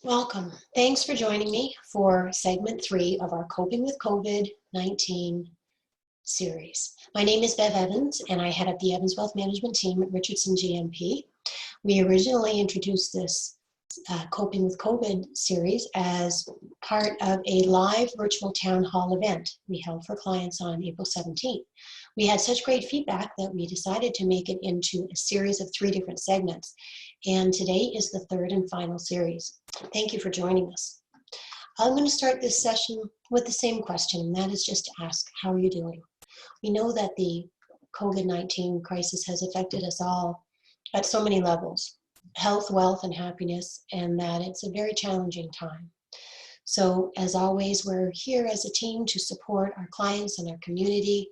Welcome. Thanks for joining me for segment 3 of our Coping with COVID-19 series. My name is Bev Evans, and I head up the Evans Wealth Management team at Richardson GMP. We originally introduced this Coping with COVID series as part of a live virtual town hall event we held for clients on April 17th. We had such great feedback that we decided to make it into a series of 3 different segments. And today is the 3rd and final series. Thank you for joining us. I'm going to start this session with the same question, and that is just to ask, how are you doing? We know that the COVID-19 crisis has affected us all at so many levels, health, wealth, and happiness, and that it's a very challenging time. So as always, we're here as a team to support our clients and our community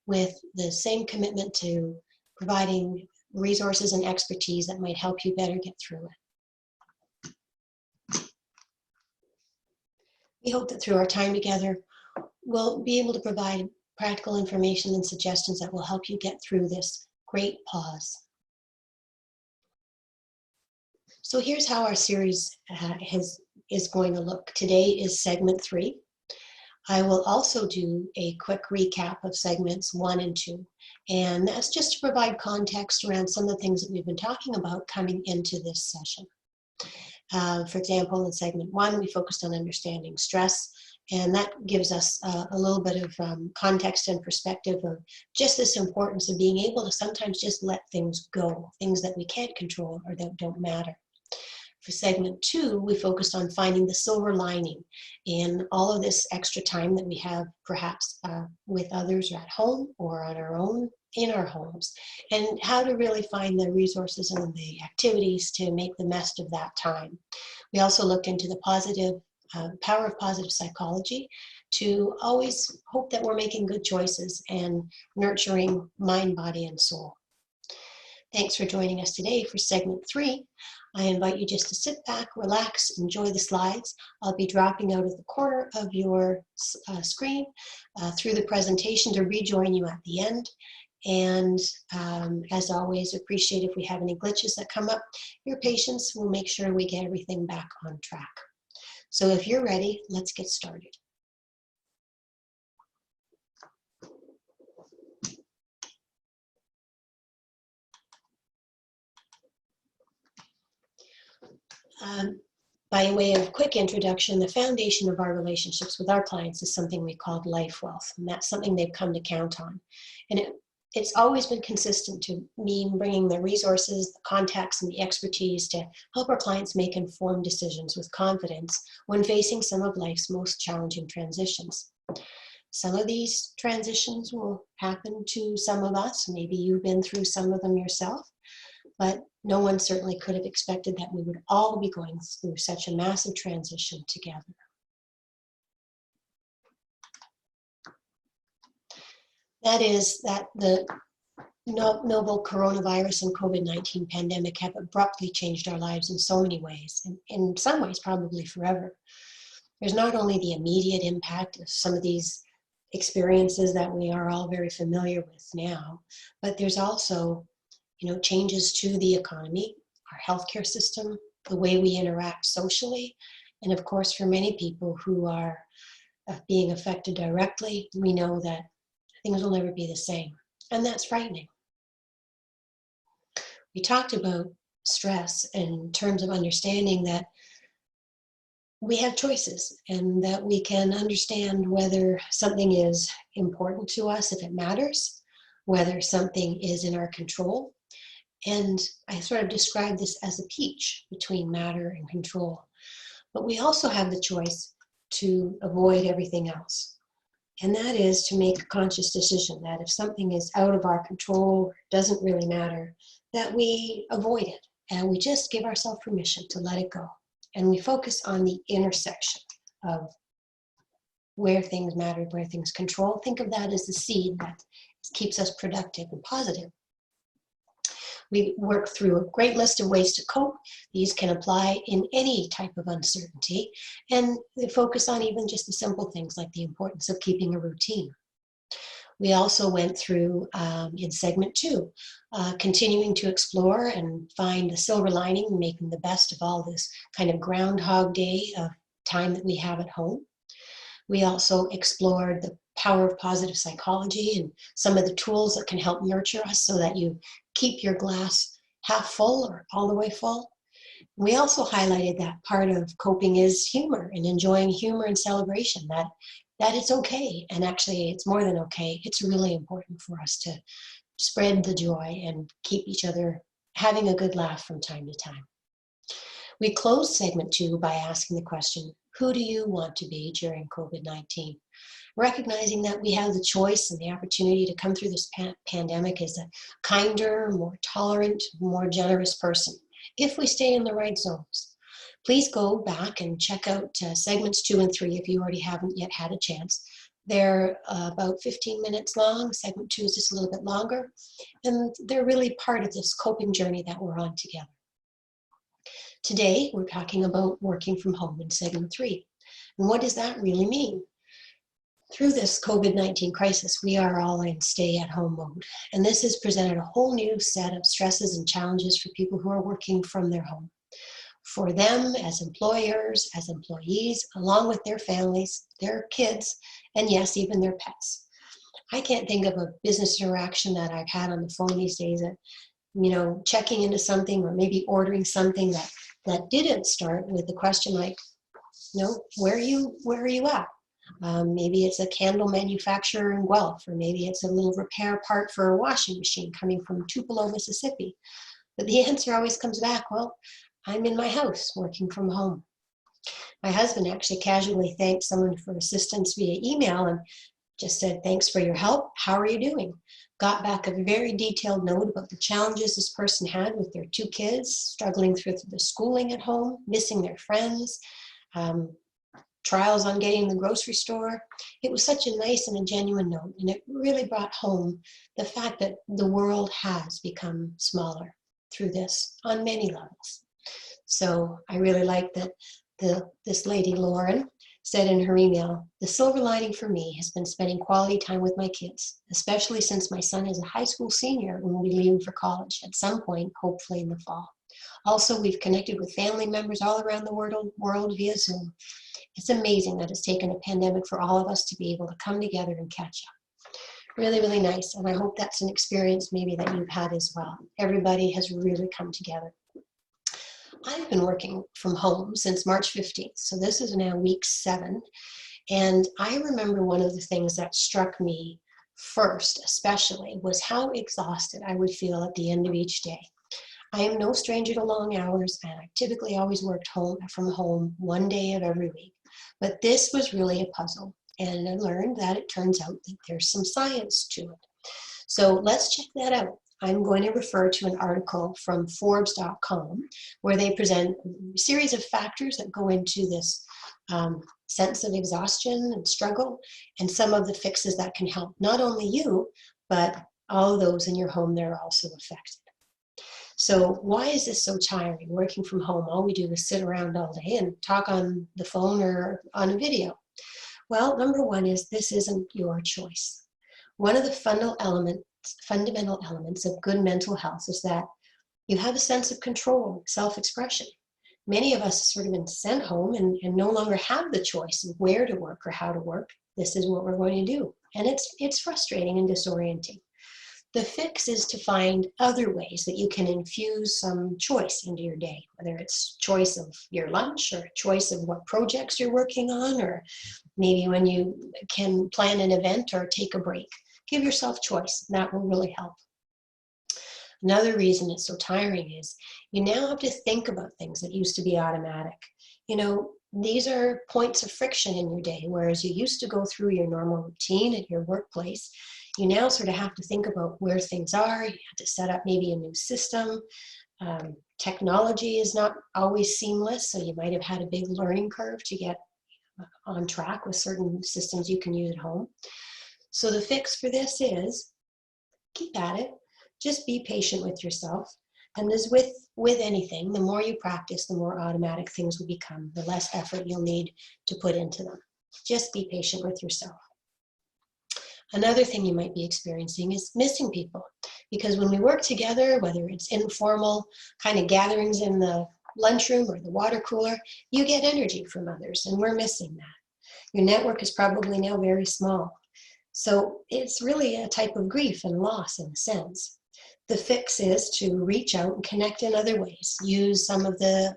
with the same commitment to providing resources and expertise that might help you better get through it. We hope that through our time together, we'll be able to provide practical information and suggestions that will help you get through this great pause. So here's how our series is going to look. Today is segment 3. I will also do a quick recap of segments 1 and 2. And that's just to provide context around some of the things that we've been talking about coming into this session. For example, in segment 1, we focused on understanding stress, and that gives us a little bit of context and perspective of just this importance of being able to sometimes just let things go, things that we can't control or that don't matter. For segment 2, we focused on finding the silver lining in all of this extra time that we have perhaps with others or at home or on our own in our homes, and how to really find the resources and the activities to make the best of that time. We also looked into the positive power of positive psychology to always hope that we're making good choices and nurturing mind, body, and soul. Thanks for joining us today for segment 3. I invite you just to sit back, relax, enjoy the slides. I'll be dropping out of the corner of your screen through the presentation to rejoin you at the end. And as always, appreciate if we have any glitches that come up. Your patience will make sure we get everything back on track. So if you're ready, let's get started. By way of quick introduction, the foundation of our relationships with our clients is something we call LifeWealth, and that's something they've come to count on. And it's always been consistent to mean bringing the resources, the contacts, and the expertise to help our clients make informed decisions with confidence when facing some of life's most challenging transitions. Some of these transitions will happen to some of us. Maybe you've been through some of them yourself, but no one certainly could have expected that we would all be going through such a massive transition together. That is that the novel coronavirus and COVID-19 pandemic have abruptly changed our lives in so many ways, and in some ways probably forever. There's not only the immediate impact of some of these experiences that we are all very familiar with now, but there's also changes to the economy, our healthcare system, the way we interact socially, and of course for many people who are being affected directly, we know that things will never be the same, and that's frightening. We talked about stress in terms of understanding that we have choices and that we can understand whether something is important to us if it matters, whether something is in our control. And I sort of describe this as a peach between matter and control. But we also have the choice to avoid everything else. And that is to make a conscious decision that if something is out of our control, doesn't really matter, that we avoid it and we just give ourselves permission to let it go. And we focus on the intersection of where things matter, where things control. Think of that as the seed that keeps us productive and positive. We work through a great list of ways to cope. These can apply in any type of uncertainty, and they focus on even just the simple things like the importance of keeping a routine. We also went through in segment 2, continuing to explore and find the silver lining, making the best of all this kind of groundhog day of time that we have at home. We also explored the power of positive psychology and some of the tools that can help nurture us so that you keep your glass half full or all the way full. We also highlighted that part of coping is humor and enjoying humor and celebration, that it's okay. And actually, it's more than okay. It's really important for us to spread the joy and keep each other having a good laugh from time to time. We closed segment 2 by asking the question, who do you want to be during COVID-19? Recognizing that we have the choice and the opportunity to come through this pandemic as a kinder, more tolerant, more generous person, if we stay in the right zones. Please go back and check out segments 2 and 3 if you already haven't yet had a chance. They're about 15 minutes long. Segment 2 is just a little bit longer, and they're really part of this coping journey that we're on together. Today, we're talking about working from home in segment 3. And what does that really mean? Through this COVID-19 crisis, we are all in stay-at-home mode. And this has presented a whole new set of stresses and challenges for people who are working from their home. For them, as employers, as employees, along with their families, their kids, and yes, even their pets. I can't think of a business interaction that I've had on the phone these days that, checking into something or maybe ordering something that didn't start with a question like, where are you at? Maybe it's a candle manufacturer in Guelph, or maybe it's a little repair part for a washing machine coming from Tupelo, Mississippi. But the answer always comes back, well, I'm in my house working from home. My husband actually casually thanked someone for assistance via email and just said, thanks for your help. How are you doing? Got back a very detailed note about the challenges this person had with their 2 kids, struggling through the schooling at home, missing their friends, trials on getting the grocery store. It was such a nice and a genuine note, and it really brought home the fact that the world has become smaller through this on many levels. So I really like that this lady, Lauren, said in her email, the silver lining for me has been spending quality time with my kids, especially since my son is a high school senior and will be leaving for college at some point, hopefully in the fall. Also, we've connected with family members all around the world via Zoom. It's amazing that it's taken a pandemic for all of us to be able to come together and catch up. Really, really nice. And I hope that's an experience maybe that you've had as well. Everybody has really come together. I've been working from home since March 15th. So this is now week 7. And I remember one of the things that struck me first, especially, was how exhausted I would feel at the end of each day. I am no stranger to long hours, and I typically always worked from home one day of every week. But this was really a puzzle, and I learned that it turns out that there's some science to it. So let's check that out. I'm going to refer to an article from Forbes.com where they present a series of factors that go into this sense of exhaustion and struggle, and some of the fixes that can help not only you, but all those in your home that are also affected. So why is this so tiring? Working from home, all we do is sit around all day and talk on the phone or on a video. Well, number one is this isn't your choice. One of the fundamental elements of good mental health is that you have a sense of control, self-expression. Many of us sort of been sent home and no longer have the choice of where to work or how to work. This is what we're going to do. And it's frustrating and disorienting. The fix is to find other ways that you can infuse some choice into your day, whether it's choice of your lunch or choice of what projects you're working on, or maybe when you can plan an event or take a break. Give yourself choice. That will really help. Another reason it's so tiring is you now have to think about things that used to be automatic. These are points of friction in your day, whereas you used to go through your normal routine at your workplace. You now sort of have to think about where things are. You have to set up maybe a new system. Technology is not always seamless, so you might have had a big learning curve to get on track with certain systems you can use at home. So the fix for this is keep at it. Just be patient with yourself. And as with anything, the more you practice, the more automatic things will become, the less effort you'll need to put into them. Just be patient with yourself. Another thing you might be experiencing is missing people, because when we work together, whether it's informal kind of gatherings in the lunchroom or the water cooler, you get energy from others, and we're missing that. Your network is probably now very small. So it's really a type of grief and loss in a sense. The fix is to reach out and connect in other ways. Use some of the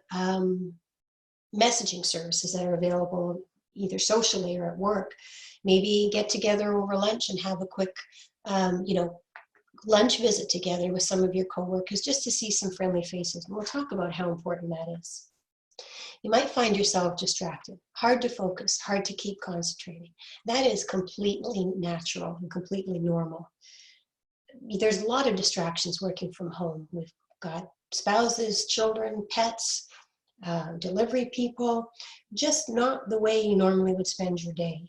messaging services that are available either socially or at work. Maybe get together over lunch and have a quick, lunch visit together with some of your coworkers just to see some friendly faces. And we'll talk about how important that is. You might find yourself distracted, hard to focus, hard to keep concentrating. That is completely natural and completely normal. There's a lot of distractions working from home. We've got spouses, children, pets, delivery people, just not the way you normally would spend your day.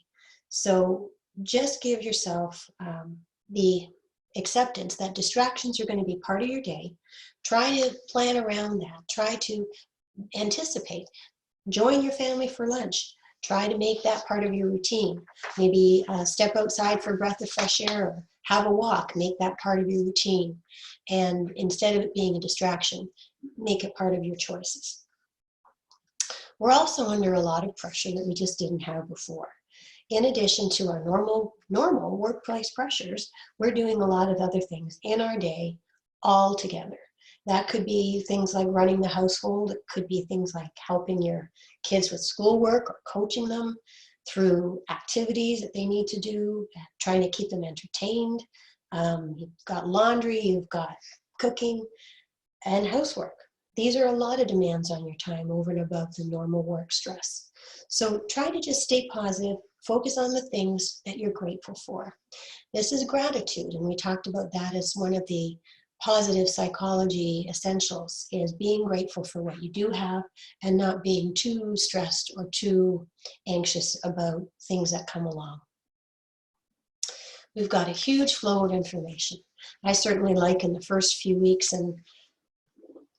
So just give yourself the acceptance that distractions are going to be part of your day. Try to plan around that. Try to anticipate. Join your family for lunch. Try to make that part of your routine. Maybe step outside for a breath of fresh air or have a walk. Make that part of your routine. And instead of it being a distraction, make it part of your choices. We're also under a lot of pressure that we just didn't have before. In addition to our normal workplace pressures, we're doing a lot of other things in our day all together. That could be things like running the household. It could be things like helping your kids with schoolwork or coaching them through activities that they need to do, trying to keep them entertained. You've got laundry, you've got cooking, and housework. These are a lot of demands on your time over and above the normal work stress. So try to just stay positive, focus on the things that you're grateful for. This is gratitude, and we talked about that as one of the positive psychology essentials, is being grateful for what you do have and not being too stressed or too anxious about things that come along. We've got a huge flow of information. I certainly liken the first few weeks in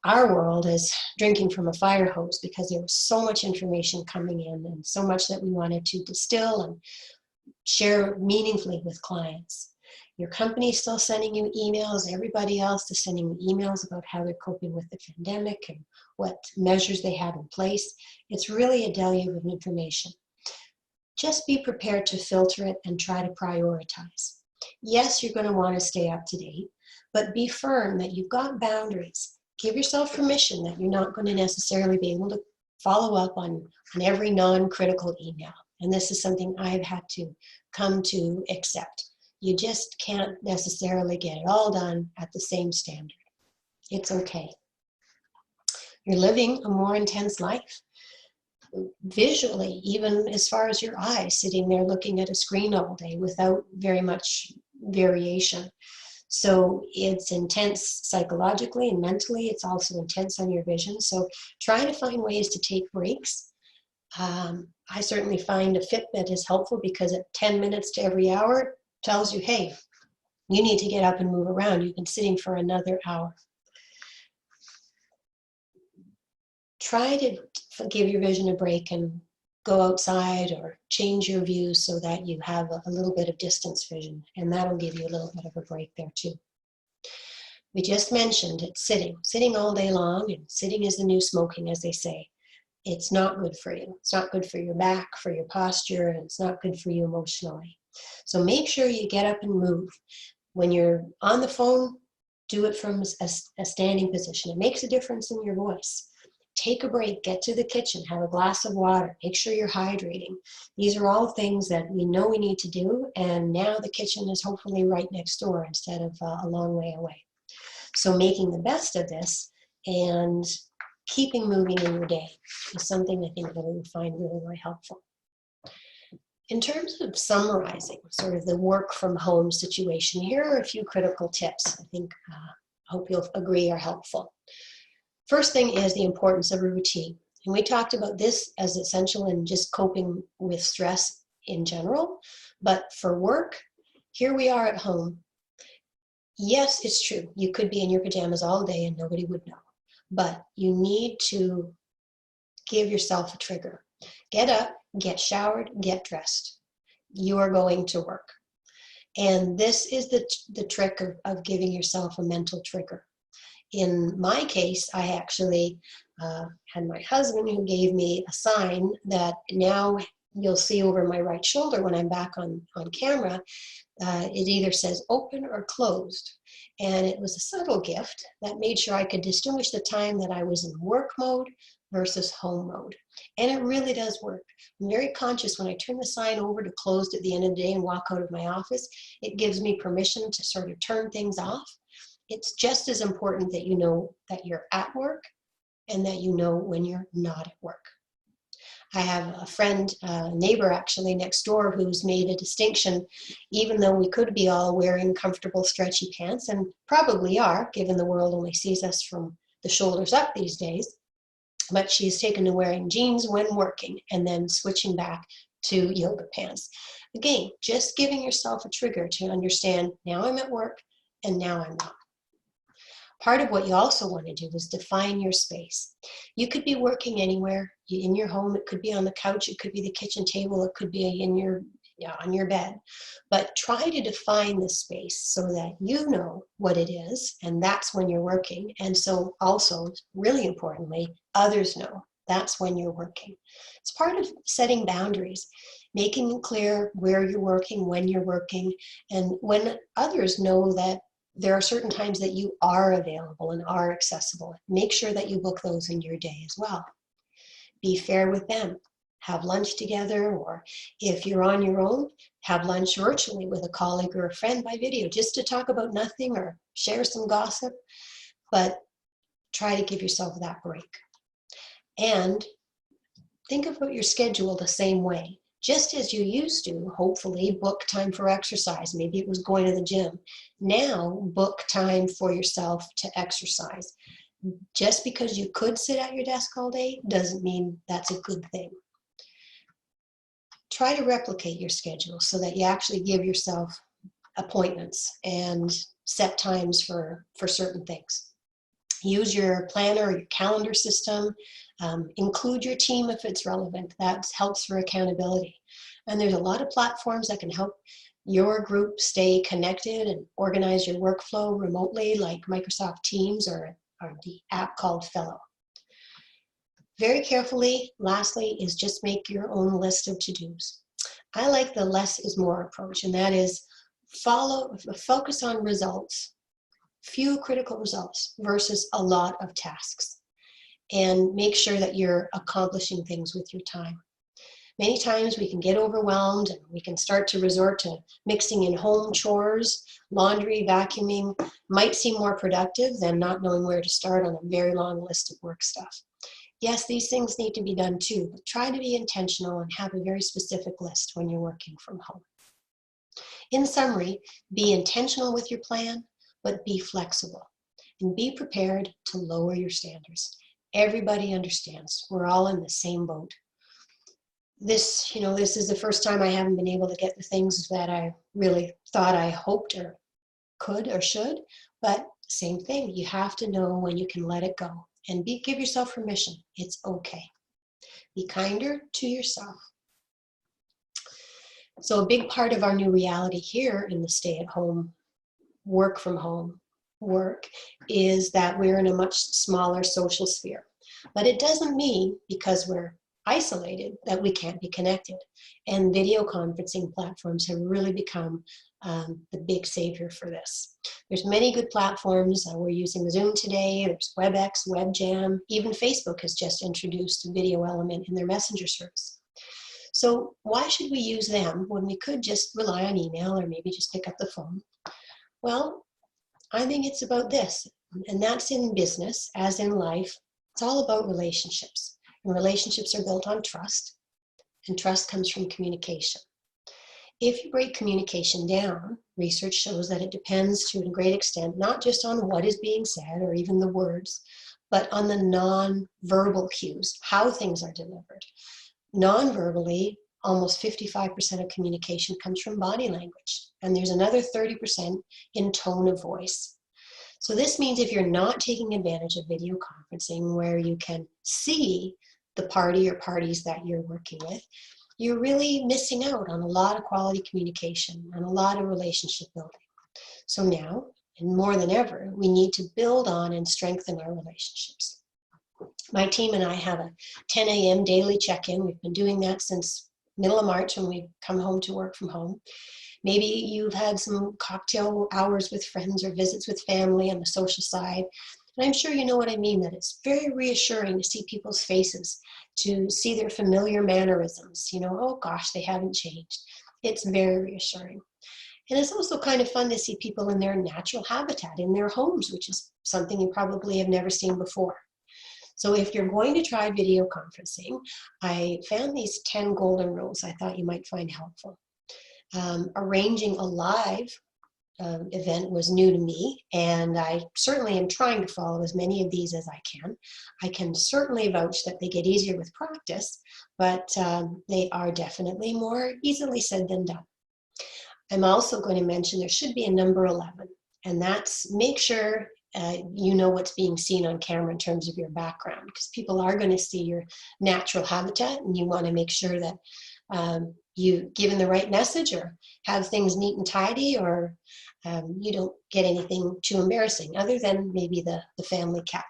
our world as drinking from a fire hose, because there was so much information coming in and so much that we wanted to distill and share meaningfully with clients. Your company's still sending you emails. Everybody else is sending you emails about how they're coping with the pandemic and what measures they have in place. It's really a deluge of information. Just be prepared to filter it and try to prioritize. Yes, you're going to want to stay up to date, but be firm that you've got boundaries. Give yourself permission that you're not going to necessarily be able to follow up on every non-critical email. And this is something I've had to come to accept. You just can't necessarily get it all done at the same standard. It's okay. You're living a more intense life. Visually, even as far as your eyes, sitting there looking at a screen all day without very much variation. So it's intense psychologically and mentally. It's also intense on your vision. So try to find ways to take breaks. I certainly find a Fitbit is helpful because at 10 minutes to every hour tells you, hey, you need to get up and move around. You've been sitting for another hour. Try to give your vision a break and go outside or change your view so that you have a little bit of distance vision, and that'll give you a little bit of a break there too. We just mentioned it's sitting all day long, and sitting is the new smoking, as they say. It's not good for you. It's not good for your back, for your posture, and it's not good for you emotionally. So make sure you get up and move. When you're on the phone, do it from a standing position. It makes a difference in your voice. Take a break, get to the kitchen, have a glass of water, make sure you're hydrating. These are all things that we know we need to do, and now the kitchen is hopefully right next door instead of a long way away. So making the best of this and keeping moving in your day is something I think that we find really, really helpful. In terms of summarizing sort of the work from home situation, here are a few critical tips I think, hope you'll agree are helpful. First thing is the importance of a routine. And we talked about this as essential in just coping with stress in general. But for work, here we are at home. Yes, it's true. You could be in your pajamas all day and nobody would know. But you need to give yourself a trigger. Get up, get showered, get dressed. You are going to work. And this is the trick of giving yourself a mental trigger. In my case, I actually had my husband who gave me a sign that now you'll see over my right shoulder when I'm back on camera. It either says open or closed. And it was a subtle gift that made sure I could distinguish the time that I was in work mode versus home mode. And it really does work. I'm very conscious when I turn the sign over to closed at the end of the day and walk out of my office. It gives me permission to sort of turn things off. It's just as important that you know that you're at work and that you know when you're not at work. I have a friend, a neighbor actually next door, who's made a distinction, even though we could be all wearing comfortable stretchy pants, and probably are, given the world only sees us from the shoulders up these days. But she's taken to wearing jeans when working and then switching back to yoga pants. Again, just giving yourself a trigger to understand, now I'm at work and now I'm not. Part of what you also want to do is define your space. You could be working anywhere in your home. It could be on the couch. It could be the kitchen table. It could be on your bed. But try to define the space so that you know what it is, and that's when you're working. And so also, really importantly, others know that's when you're working. It's part of setting boundaries, making it clear where you're working, when you're working, and when others know that there are certain times that you are available and are accessible. Make sure that you book those in your day as well. Be fair with them. Have lunch together, or if you're on your own, have lunch virtually with a colleague or a friend by video, just to talk about nothing or share some gossip, but try to give yourself that break. And think about your schedule the same way. Just as you used to, hopefully, book time for exercise. Maybe it was going to the gym. Now, book time for yourself to exercise. Just because you could sit at your desk all day doesn't mean that's a good thing. Try to replicate your schedule so that you actually give yourself appointments and set times for certain things. Use your planner or your calendar system. Include your team if it's relevant. That helps for accountability. And there's a lot of platforms that can help your group stay connected and organize your workflow remotely, like Microsoft Teams or the app called Fellow. Very carefully, lastly, is just make your own list of to-dos. I like the less is more approach, and that is focus on results. Few critical results versus a lot of tasks, and make sure that you're accomplishing things with your time. Many times we can get overwhelmed and we can start to resort to mixing in home chores. Laundry, vacuuming might seem more productive than not knowing where to start on a very long list of work stuff. Yes, these things need to be done too, but try to be intentional and have a very specific list when you're working from home. In summary, be intentional with your plan, but be flexible and be prepared to lower your standards. Everybody understands. We're all in the same boat. This is the first time I haven't been able to get the things that I really thought I hoped or could or should, but same thing. You have to know when you can let it go and give yourself permission. It's okay. Be kinder to yourself. So a big part of our new reality here in the stay-at-home, work from home work is that we're in a much smaller social sphere. But it doesn't mean, because we're isolated, that we can't be connected. And video conferencing platforms have really become the big savior for this. There's many good platforms. We're using Zoom today. There's WebEx, WebJam. Even Facebook has just introduced a video element in their messenger service. So why should we use them when we could just rely on email or maybe just pick up the phone? Well, I think it's about this, and that's in business as in life. It's all about relationships, and relationships are built on trust, and trust comes from communication. If you break communication down, research shows that it depends to a great extent not just on what is being said or even the words, but on the non-verbal cues, how things are delivered. Non-verbally, almost 55% of communication comes from body language, and there's another 30% in tone of voice. So this means if you're not taking advantage of video conferencing where you can see the party or parties that you're working with, you're really missing out on a lot of quality communication and a lot of relationship building. So now, and more than ever, we need to build on and strengthen our relationships. My team and I have a 10 a.m. daily check-in. We've been doing that since middle of March when we come home to work from home. Maybe you've had some cocktail hours with friends or visits with family on the social side. And I'm sure you know what I mean, that it's very reassuring to see people's faces, to see their familiar mannerisms. You know, oh gosh, they haven't changed. It's very reassuring. And it's also kind of fun to see people in their natural habitat, in their homes, which is something you probably have never seen before. So if you're going to try video conferencing, I found these 10 golden rules I thought you might find helpful. Arranging a live event was new to me, and I certainly am trying to follow as many of these as I can. I can certainly vouch that they get easier with practice, but they are definitely more easily said than done. I'm also going to mention there should be a number 11, and that's make sure you know what's being seen on camera in terms of your background, because people are going to see your natural habitat, and you want to make sure that you've given the right message or have things neat and tidy, or you don't get anything too embarrassing other than maybe the family cat.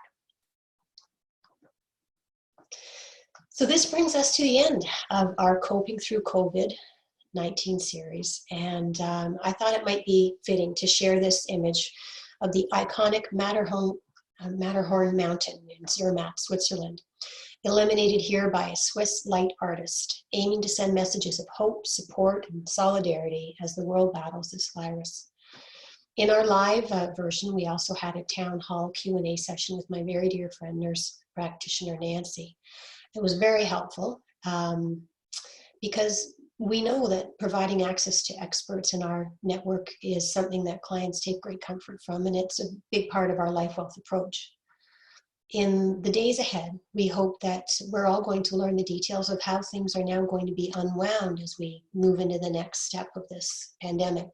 So this brings us to the end of our Coping Through COVID-19 series, and I thought it might be fitting to share this image of the iconic Matterhorn Mountain in Zermatt, Switzerland, illuminated here by a Swiss light artist, aiming to send messages of hope, support, and solidarity as the world battles this virus. In our live version, we also had a town hall Q&A session with my very dear friend, nurse practitioner Nancy. It was very helpful because we know that providing access to experts in our network is something that clients take great comfort from, and it's a big part of our LifeWealth approach. In the days ahead, we hope that we're all going to learn the details of how things are now going to be unwound as we move into the next step of this pandemic.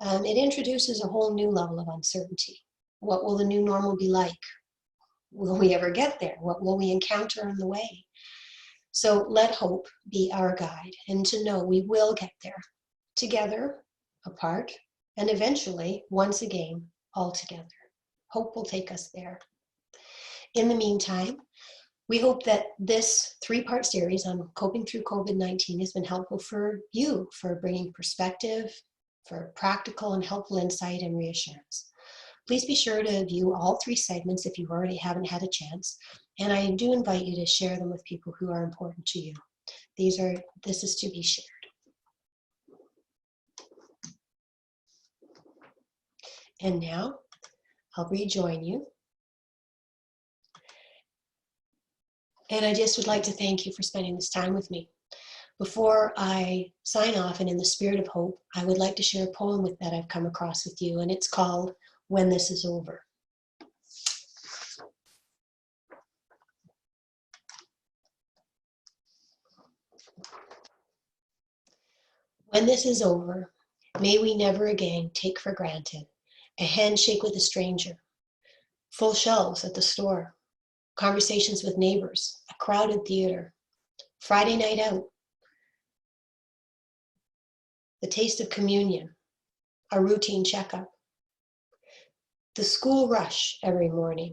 It introduces a whole new level of uncertainty. What will the new normal be like? Will we ever get there? What will we encounter on the way? So let hope be our guide, and to know we will get there, together, apart, and eventually, once again, all together. Hope will take us there. In the meantime, we hope that this 3-part series on coping through COVID-19 has been helpful for you, for bringing perspective, for practical and helpful insight and reassurance. Please be sure to view all 3 segments if you already haven't had a chance, and I do invite you to share them with people who are important to you. This is to be shared. And now, I'll rejoin you. And I just would like to thank you for spending this time with me. Before I sign off, and in the spirit of hope, I would like to share a poem that I've come across with you, and it's called When This Is Over. When this is over, may we never again take for granted a handshake with a stranger, full shelves at the store, conversations with neighbors, a crowded theater, Friday night out, the taste of communion, a routine checkup, the school rush every morning,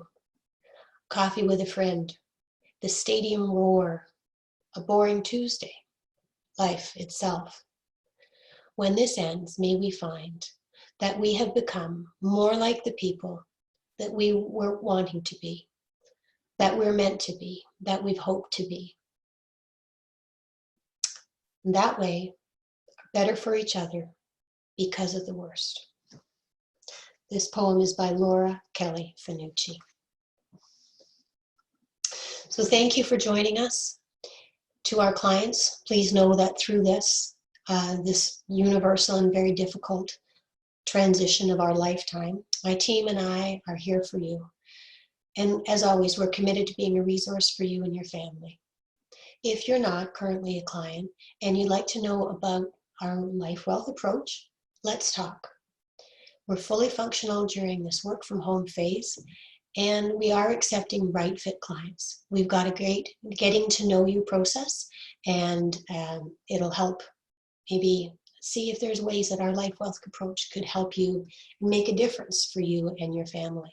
coffee with a friend, the stadium roar, a boring Tuesday, life itself. When this ends, may we find that we have become more like the people that we were wanting to be, that we're meant to be, that we've hoped to be. And that way, better for each other because of the worst. This poem is by Laura Kelly Fanucci. So thank you for joining us. To our clients, please know that through this universal and very difficult transition of our lifetime, my team and I are here for you. And as always, we're committed to being a resource for you and your family. If you're not currently a client and you'd like to know about our LifeWealth approach, let's talk. We're fully functional during this work from home phase, And we are accepting right fit clients. We've got a great getting to know you process, and it'll help maybe see if there's ways that our LifeWealth approach could help you make a difference for you and your family.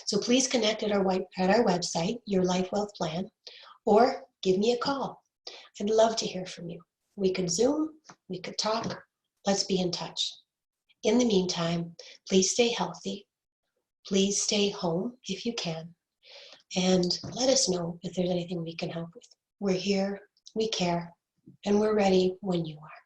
So please connect at our website, Your LifeWealth Plan, or give me a call. I'd love to hear from you. We could Zoom, we could talk. Let's be in touch. In the meantime, please stay healthy. Please stay home if you can. And let us know if there's anything we can help with. We're here, we care, and we're ready when you are.